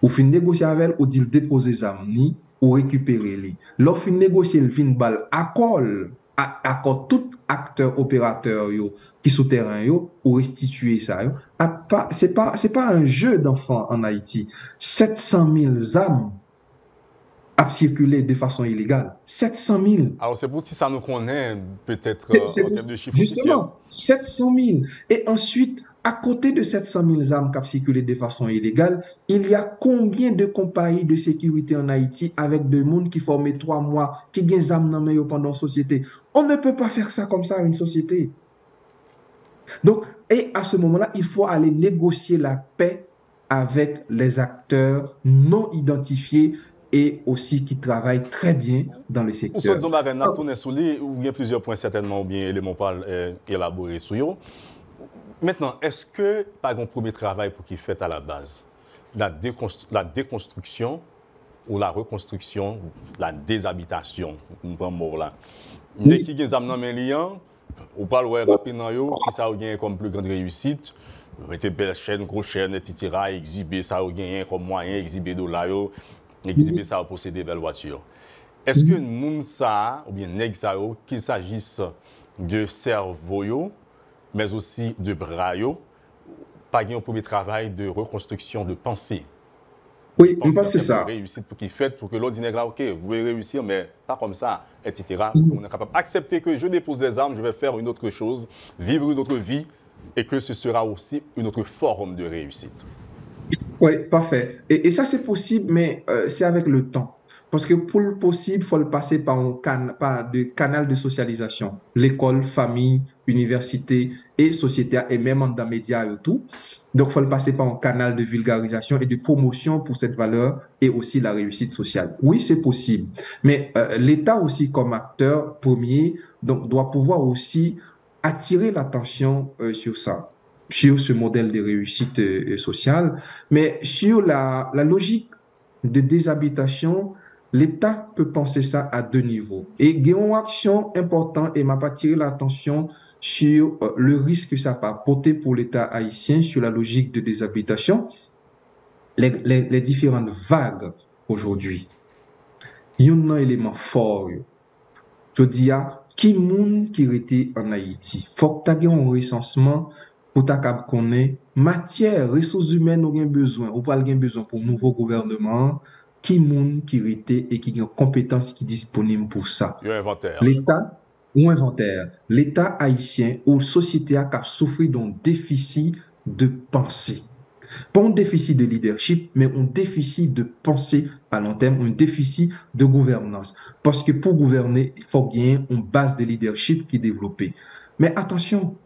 Ou fin négocier avec, ou dit déposer les armes, ou récupérer les. Lors fin négocier le fin balle, accord tout acteur opérateur qui sous terrain ou restituer ça. C'est pas un jeu d'enfant en Haïti. 700 000 âmes a circulé de façon illégale. 700 000. Alors c'est pour ça nous connaît peut-être en termes de chiffres justement, officiels. 700 000. Et ensuite, à côté de 700 000 âmes qui ont circulé de façon illégale, il y a combien de compagnies de sécurité en Haïti avec des gens qui forment 3 mois, qui ont des âmes pendant la société? On ne peut pas faire ça comme ça à une société. Donc, et à ce moment-là, il faut aller négocier la paix avec les acteurs non identifiés et aussi qui travaillent très bien dans le secteur. Ou soit on a tourné sur lui, ou il y a plusieurs points certainement ou bien éléments pas élaborés sur eux. Maintenant, est-ce que, par exemple, premier travail pour qu'il fait à la base, la déconstruction ou la reconstruction, la déshabitation, on prend mot là. Dès qu'il y a des amenants ou pas le rapidement, qui ça a gagné comme plus grande réussite, mettez belle chaîne, grosse chaîne, etc., exhiber ça a gagné comme moyen, exhiber dollars, exhiber ça a posséder belles voitures. Est-ce que nous ça, ou bien nèg ça, qu'il s'agisse de cerveau, mais aussi de bras, pas un premier travail de reconstruction de pensée? Oui, je pense que c'est ça. Réussite pour qu'il fait, pour que l'autre dise, OK, vous pouvez réussir, mais pas comme ça, etc. On est capable d'accepter que je dépose les armes, je vais faire une autre chose, vivre une autre vie, et que ce sera aussi une autre forme de réussite. Oui, parfait. Et ça, c'est possible, mais c'est avec le temps. Parce que pour le possible, il faut le passer par de canal de socialisation. L'école, famille, université et société, et même dans les médias et tout. Donc, il faut le passer par un canal de vulgarisation et de promotion pour cette valeur et aussi la réussite sociale. Oui, c'est possible. Mais l'État aussi, comme acteur premier, donc, doit pouvoir aussi attirer l'attention sur ça, sur ce modèle de réussite sociale. Mais sur la logique de déshabitation, l'État peut penser ça à 2 niveaux. Et il y a une action importante et m'a pas tiré l'attention sur le risque que ça peut apporter pour l'État haïtien sur la logique de déshabitation, les différentes vagues aujourd'hui. Il y a un élément fort. Je dis à qui monde qui était en Haïti, faut que tu aies un recensement pour ta connaître matière, ressources humaines ou besoin, ou pas besoin pour nouveau gouvernement, qui monde qui était et qui a compétences qui disponibles pour ça. Il y a un inventaire. L'État ou inventaire, l'État haïtien ou société a souffert d'un déficit de pensée. Pas un déficit de leadership, mais un déficit de pensée à long terme, un déficit de gouvernance. Parce que pour gouverner, il faut gagner une base de leadership qui est développée. Mais attention,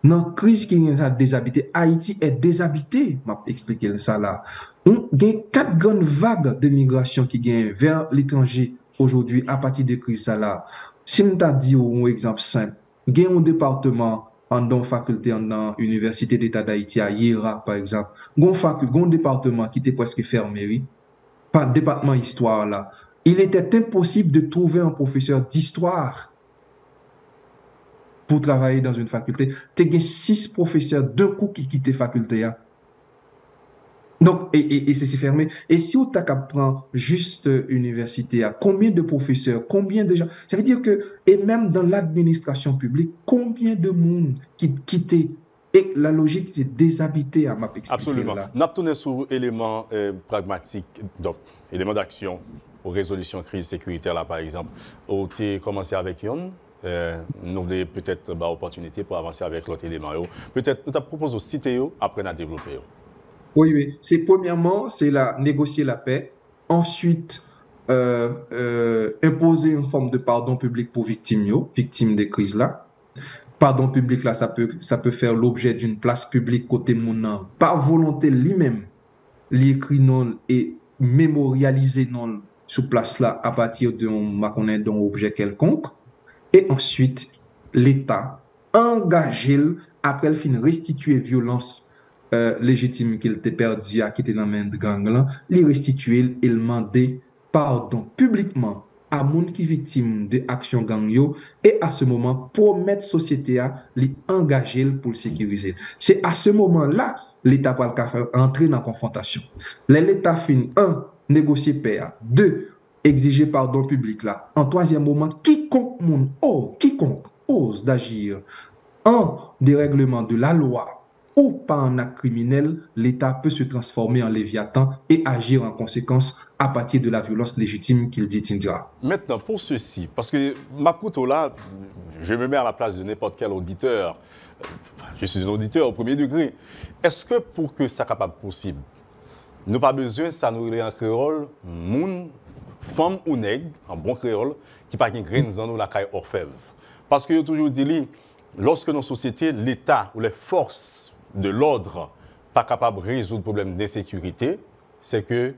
dans la crise qui est déshabitée, Haïti est déshabité, je vais expliquer ça là. On a 4 grandes vagues de migration qui viennent vers l'étranger aujourd'hui à partir de crise là. Si je t'ai dit un exemple simple, il y a un département dans faculté dans l'Université d'État d'Haïti à Yera, par exemple. Il y a un département qui était presque fermé, pas département histoire là. Il était impossible de trouver un professeur d'histoire pour travailler dans une faculté. Tu as 6 professeurs d'un coup qui quittent la faculté. Donc, et c'est fermé. Et si on t'a qu'à prendre juste université, combien de professeurs, combien de gens, ça veut dire que, et même dans l'administration publique, combien de monde qui quittent Et la logique, c'est déshabiter à m'a expliqué Absolument. là. Nous avons tourné sur éléments pragmatiques, donc éléments d'action aux résolutions de crise sécuritaire, là, par exemple. Où tu as commencé avec Yon, nous avons peut-être l'opportunité pour avancer avec l'autre élément. Peut-être, nous proposé aussi citer, après nous développer. Oui, oui. Premièrement, c'est négocier la paix. Ensuite, imposer une forme de pardon public pour victimes des crises là. Pardon public là, ça peut faire l'objet d'une place publique côté mon par volonté lui-même, l'écrit non et mémorialiser non sur place là à partir d'un objet quelconque. Et ensuite, l'État engagé après le fin restituer violence légitime qu'il était perdu à quitter dans main de gang là, les restituer et demander pardon publiquement à monde qui victime de action gang yo et à ce moment promettre société à les engager pour le sécuriser. C'est à ce moment-là l'État va entrer dans la confrontation. L'État finit négocier paix, 2 exiger pardon public là. En troisième moment, quiconque ose d'agir en dérèglement de la loi ou pas en acte criminel, l'État peut se transformer en léviathan et agir en conséquence à partir de la violence légitime qu'il détiendra. Maintenant, pour ceci, parce que Maputo là, je me mets à la place de n'importe quel auditeur, je suis un auditeur au premier degré, est-ce que pour que ça soit capable possible, nous n'avons pas besoin, ça nous est en créole, moun, femme ou nègre, en bon créole, qui n'a pas de graines dans la caille orfèvre. Parce que je toujours dit, lorsque nos sociétés, l'État ou les forces de l'ordre pas capables de résoudre le problème d'insécurité, c'est que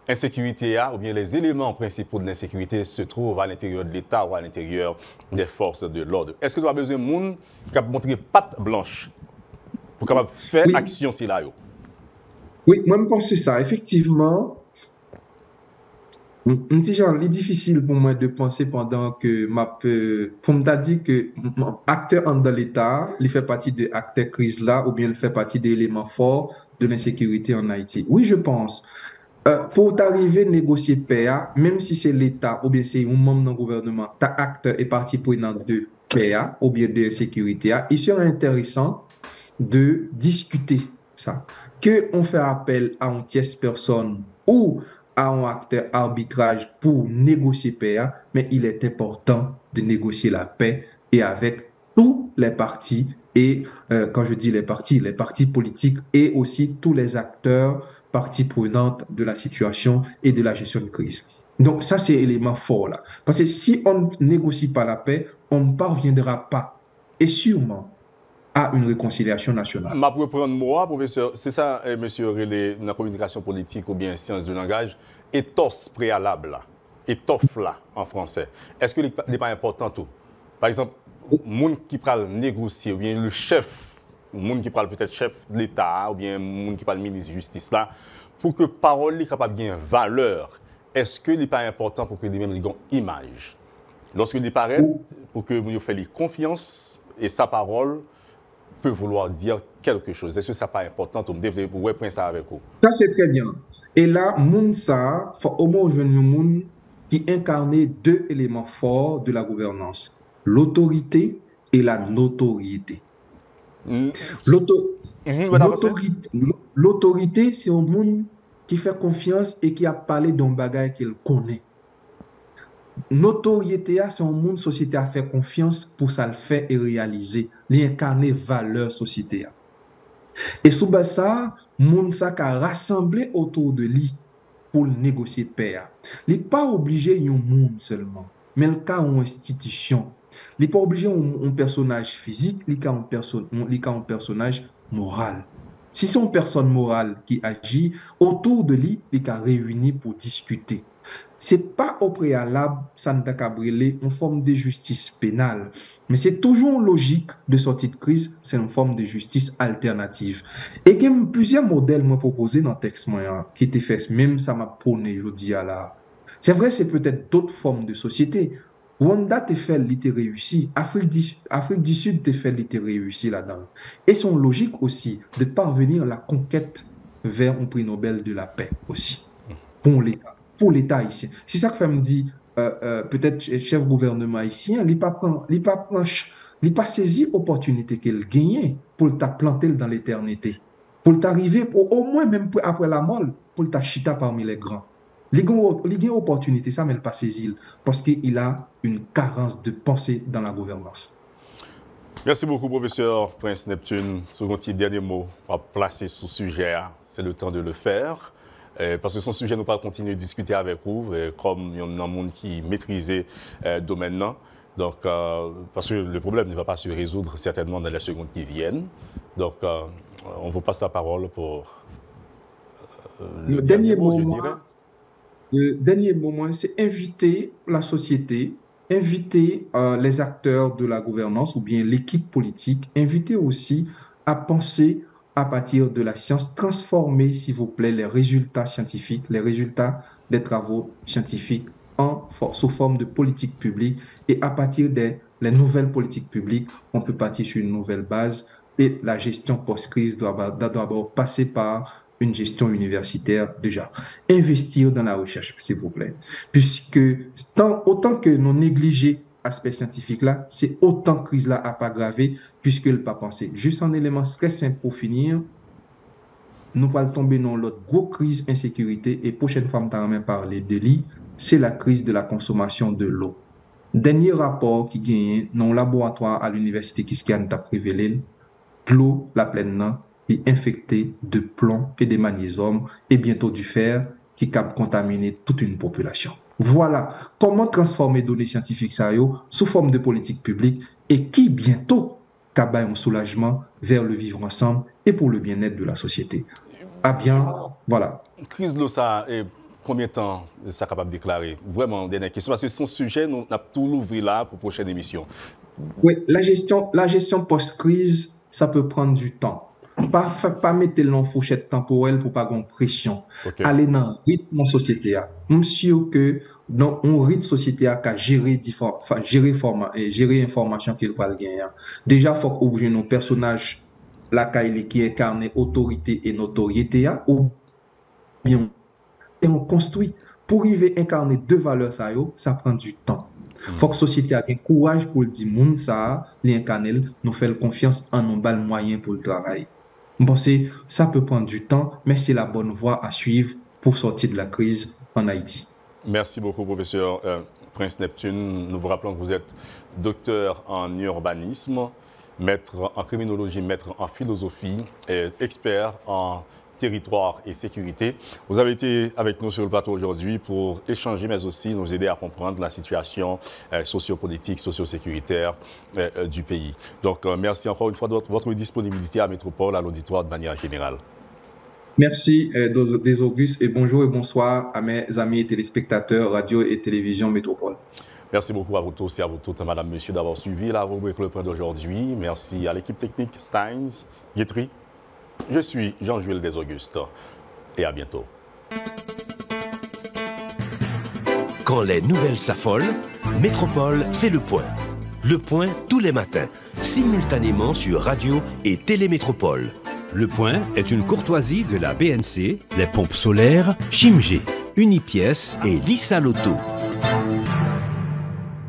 l'insécurité ou bien les éléments principaux de l'insécurité se trouvent à l'intérieur de l'État ou à l'intérieur des forces de l'ordre. Est-ce que tu as besoin de monde qui a montré patte blanche pour capable faire action si là? Oui, moi je pense ça. Effectivement, c'est difficile pour moi de penser pendant que pour me dire que acteur dans l'État, il fait partie de acteurs crise là, ou bien il fait partie des éléments forts de l'insécurité en Haïti. Oui, je pense. Pour t'arriver à négocier paix, même si c'est l'État ou bien c'est un membre du gouvernement, ta acteur est partie prenante de paix ou bien de sécurité, il serait intéressant de discuter ça. Que on fait appel à une tierce personne ou à un acteur arbitrage pour négocier paix, mais il est important de négocier la paix et avec tous les partis et quand je dis les partis politiques et aussi tous les acteurs parties prenantes de la situation et de la gestion de crise. Donc ça c'est l'élément fort là. Parce que si on ne négocie pas la paix, on ne parviendra pas et sûrement à une réconciliation nationale. Ma pour prendre moi, professeur, c'est ça, monsieur Relé, dans la communication politique ou bien sciences de langage, éthos préalable là, étoffe là en français. Est-ce que n'est pas important tout? Par exemple, le monde qui parle négocier ou bien le chef, le monde qui parle peut-être chef de l'État ou bien le monde qui parle ministre de justice là, pour que parole soit capable de gagner valeur, est-ce que n'est pas important pour que les mêmes aient une image? Lorsqu'il paraît, pour que vous fassiez confiance et sa parole peut vouloir dire quelque chose. Est-ce que ça n'est pas important pour prendre ça avec vous? Ça, c'est très bien. Et là, ça, au moins aujourd'hui, monde qui incarne 2 éléments forts de la gouvernance, l'autorité et la notoriété. L'autorité, c'est un monde qui fait confiance et qui a parlé d'un bagage qu'il connaît. Notoriété, c'est un monde société a fait confiance pour ça le faire et réaliser, l'incarner valeur société. Et sous ça, monde ça a rassemblé autour de lui pour négocier paix. Il n'est pas obligé un monde seulement, mais le cas une institution. Il n'est pas obligé un personnage physique, il y a un personnage moral. Si c'est une personne morale qui agit, autour de lui, il est réuni pour discuter. Ce n'est pas au préalable, ça ne doit pas brûler une forme de justice pénale. Mais c'est toujours une logique de sortie de crise, c'est une forme de justice alternative. Et il y a plusieurs modèles proposés dans le texte qui étaient faits, même ça m'a prôné, je dis à la. C'est vrai, c'est peut-être d'autres formes de société. Rwanda te fait l'été réussi, Afrique du Sud te fait l'été réussi là-dedans. Et son logique aussi de parvenir à la conquête vers un prix Nobel de la paix aussi, pour l'État haïtien. C'est ça que me dit, peut-être chef gouvernement haïtien, il n'est pas il n'a pas saisi l'opportunité qu'il gagnait pour t'a planter dans l'éternité. Pour t'arriver, au moins même après la mort, pour t'a chita parmi les grands. Il a une opportunité, ça, mais il n'a pas saisi parce qu'il a une carence de pensée dans la gouvernance. Merci beaucoup, professeur Prince Neptune. Ce petit dernier mot à placer sur ce sujet, c'est le temps de le faire. Parce que son sujet, nous pas continuer de discuter avec vous, comme il y a un monde qui maîtrisait le domaine. Donc, parce que le problème ne va pas se résoudre certainement dans les secondes qui viennent. Donc, on vous passe la parole pour le dernier mot, je dirais. Le dernier moment, c'est inviter la société, inviter les acteurs de la gouvernance ou bien l'équipe politique, inviter aussi à penser à partir de la science, transformer, s'il vous plaît, les résultats scientifiques, les résultats des travaux scientifiques sous forme de politique publique. Et à partir des nouvelles politiques publiques, on peut partir sur une nouvelle base. Et la gestion post-crise doit d'abord passer par une gestion universitaire déjà. Investir dans la recherche, s'il vous plaît. Puisque autant que nous négligeons l'aspect scientifique-là, c'est autant crise-là à pas aggraver, puisqu'il n'a pas pensé. Juste un élément très simple pour finir, nous allons tomber dans l'autre grosse crise insécurité, et prochaine fois, nous allons parler de lui, c'est la crise de la consommation de l'eau. Dernier rapport qui gagne dans le laboratoire à l'université qui a révélé, l'eau, la pleine, est infectée de plomb et de magnésium et bientôt du fer qui cap contaminer toute une population. Voilà comment transformer données scientifiques sous forme de politique publique et qui bientôt cap un soulagement vers le vivre ensemble et pour le bien-être de la société. Ah bien, voilà. Crise de l'eau, ça est combien de temps ça est capable de déclarer? Vraiment, dernière question, parce que son sujet, nous avons tout l'ouvrir là pour la prochaine émission. Oui, la gestion post-crise, ça peut prendre du temps. Pas mettre l'en fourchette temporelle pour pas avoir pression. Okay. Aller dans le rythme de société. Je suis sûr que dans un rythme de société qui a gérer information qu'il va gagner. Déjà, il faut ouvrir nos personnages qui incarnent autorité et notoriété. Ou bien, on construit. Pour arriver à incarner deux valeurs, ça prend du temps. Il faut que la société ait courage pour dire que ça, l'incarner, nous fait confiance en nos bal moyens pour le travail. Bon, ça peut prendre du temps, mais c'est la bonne voie à suivre pour sortir de la crise en Haïti. Merci beaucoup, professeur Prince Neptune. Nous vous rappelons que vous êtes docteur en urbanisme, maître en criminologie, maître en philosophie et expert en territoire et sécurité. Vous avez été avec nous sur le plateau aujourd'hui pour échanger, mais aussi nous aider à comprendre la situation sociopolitique, socio-sécuritaire du pays. Donc, merci encore une fois de votre disponibilité à Métropole, à l'auditoire de manière générale. Merci des Auguste et bonjour et bonsoir à mes amis et téléspectateurs radio et télévision Métropole. Merci beaucoup à vous tous et à vous toutes, madame, monsieur, d'avoir suivi la rubrique Le Point d'aujourd'hui. Merci à l'équipe technique Steins, Guetry. Je suis Jean-Jules des Augustes et à bientôt. Quand les nouvelles s'affolent, Métropole fait le point. Le point tous les matins, simultanément sur radio et Télémétropole. Le point est une courtoisie de la BNC, les pompes solaires Chimgé, Unipièce et Lissa Loto.